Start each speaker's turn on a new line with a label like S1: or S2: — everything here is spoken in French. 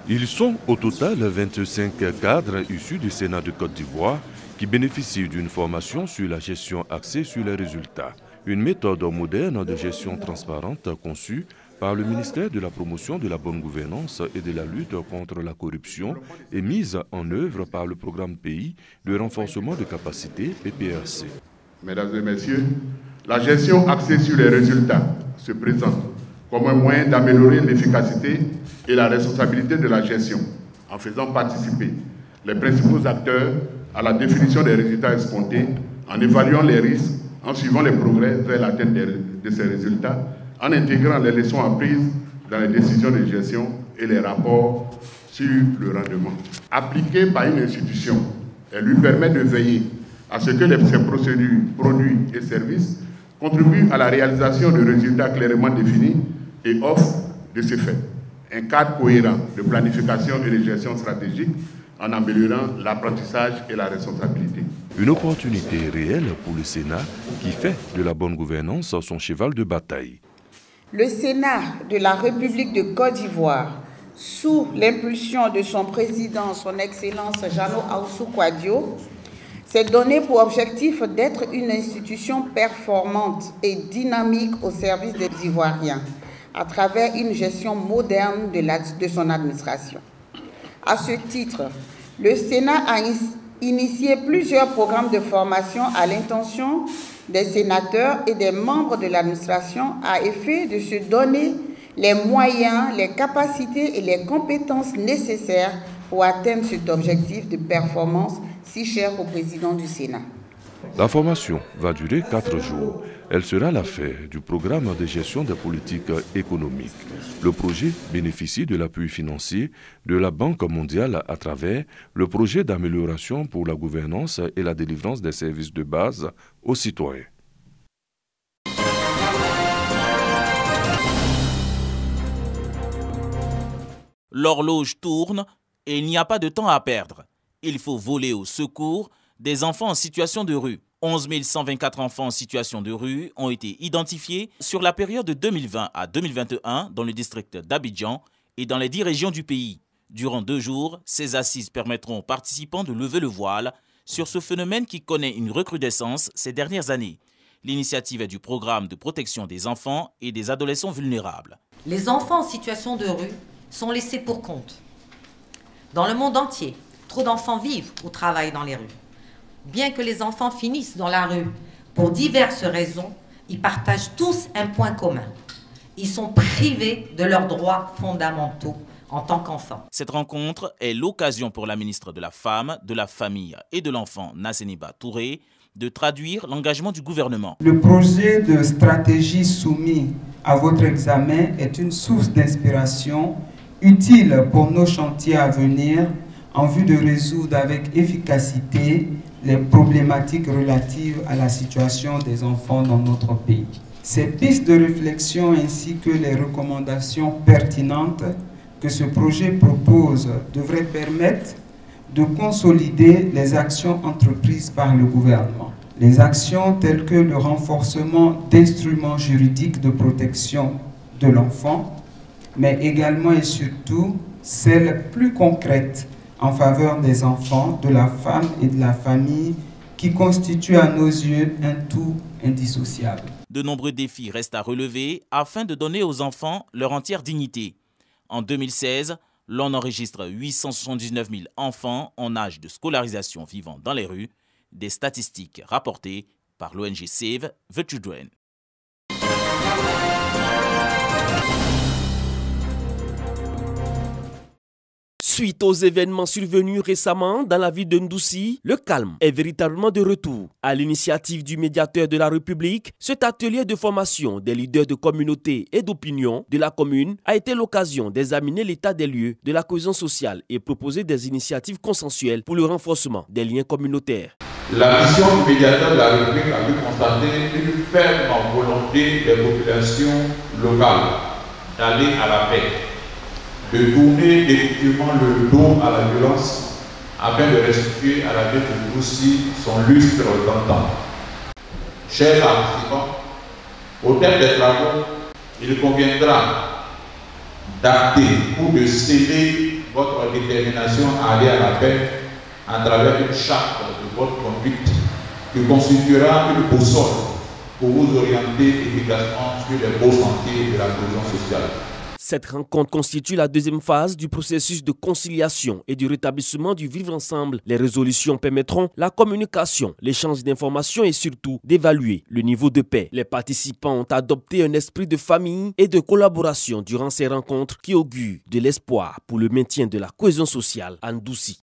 S1: Ils sont au total 25 cadres issus du Sénat de Côte d'Ivoire qui bénéficient d'une formation sur la gestion axée sur les résultats. Une méthode moderne de gestion transparente conçue par le ministère de la Promotion de la Bonne Gouvernance et de la Lutte contre la corruption et mise en œuvre par le programme Pays de renforcement de capacités PPRC.
S2: Mesdames et messieurs, la gestion axée sur les résultats se présente comme un moyen d'améliorer l'efficacité et la responsabilité de la gestion en faisant participer les principaux acteurs à la définition des résultats escomptés, en évaluant les risques, en suivant les progrès vers l'atteinte de ces résultats, en intégrant les leçons apprises dans les décisions de gestion et les rapports sur le rendement. Appliquée par une institution, elle lui permet de veiller à ce que ces procédures, produits et services contribuent à la réalisation de résultats clairement définis et offrent, de ce fait, un cadre cohérent de planification et de gestion stratégique en améliorant l'apprentissage et la responsabilité.
S1: Une opportunité réelle pour le Sénat qui fait de la bonne gouvernance son cheval de bataille.
S3: Le Sénat de la République de Côte d'Ivoire, sous l'impulsion de son président, son Excellence Jano Aoussou Kouadio, s'est donné pour objectif d'être une institution performante et dynamique au service des Ivoiriens, à travers une gestion moderne de son administration. À ce titre, le Sénat a initié plusieurs programmes de formation à l'intention des sénateurs et des membres de l'administration à effet de se donner les moyens, les capacités et les compétences nécessaires pour atteindre cet objectif de performance si cher au président du Sénat.
S1: La formation va durer 4 jours. Elle sera l'affaire du programme de gestion des politiques économiques. Le projet bénéficie de l'appui financier de la Banque mondiale à travers le projet d'amélioration pour la gouvernance et la délivrance des services de base aux citoyens.
S4: L'horloge tourne et il n'y a pas de temps à perdre. Il faut voler au secours des enfants en situation de rue. 11 124 enfants en situation de rue ont été identifiés sur la période de 2020 à 2021 dans le district d'Abidjan et dans les 10 régions du pays. Durant 2 jours, ces assises permettront aux participants de lever le voile sur ce phénomène qui connaît une recrudescence ces dernières années. L'initiative est du programme de protection des enfants et des adolescents vulnérables.
S5: Les enfants en situation de rue sont laissés pour compte. Dans le monde entier, trop d'enfants vivent ou travaillent dans les rues. Bien que les enfants finissent dans la rue pour diverses raisons, ils partagent tous un point commun. Ils sont privés de leurs droits fondamentaux en tant qu'enfants.
S4: Cette rencontre est l'occasion pour la ministre de la Femme, de la Famille et de l'Enfant, Nasseniba Touré, de traduire l'engagement du gouvernement.
S6: Le projet de stratégie soumis à votre examen est une source d'inspiration utile pour nos chantiers à venir en vue de résoudre avec efficacité les problématiques relatives à la situation des enfants dans notre pays. Ces pistes de réflexion ainsi que les recommandations pertinentes que ce projet propose devraient permettre de consolider les actions entreprises par le gouvernement. Les actions telles que le renforcement d'instruments juridiques de protection de l'enfant, mais également et surtout celles plus concrètes en faveur des enfants, de la femme et de la famille qui constituent à nos yeux un tout indissociable.
S4: De nombreux défis restent à relever afin de donner aux enfants leur entière dignité. En 2016, l'on enregistre 879 000 enfants en âge de scolarisation vivant dans les rues, des statistiques rapportées par l'ONG Save the Children.
S7: Suite aux événements survenus récemment dans la ville de Ndoussi, le calme est véritablement de retour. À l'initiative du médiateur de la République, cet atelier de formation des leaders de communauté et d'opinion de la commune a été l'occasion d'examiner l'état des lieux de la cohésion sociale et proposer des initiatives consensuelles pour le renforcement des liens communautaires.
S8: La mission du médiateur de la République a pu constater une ferme volonté des populations locales d'aller à la paix, de tourner définitivement le dos à la violence afin de restituer à la ville de Ndoussi son lustre d'antan. Chers participants, au terme des travaux, il conviendra d'acter ou de sceller votre détermination à aller à la paix à travers une charte de votre conduite qui constituera une boussole pour vous orienter efficacement sur les beaux sentiers de la cohésion sociale.
S7: Cette rencontre constitue la deuxième phase du processus de conciliation et du rétablissement du vivre ensemble. Les résolutions permettront la communication, l'échange d'informations et surtout d'évaluer le niveau de paix. Les participants ont adopté un esprit de famille et de collaboration durant ces rencontres qui augurent de l'espoir pour le maintien de la cohésion sociale en Ndouci.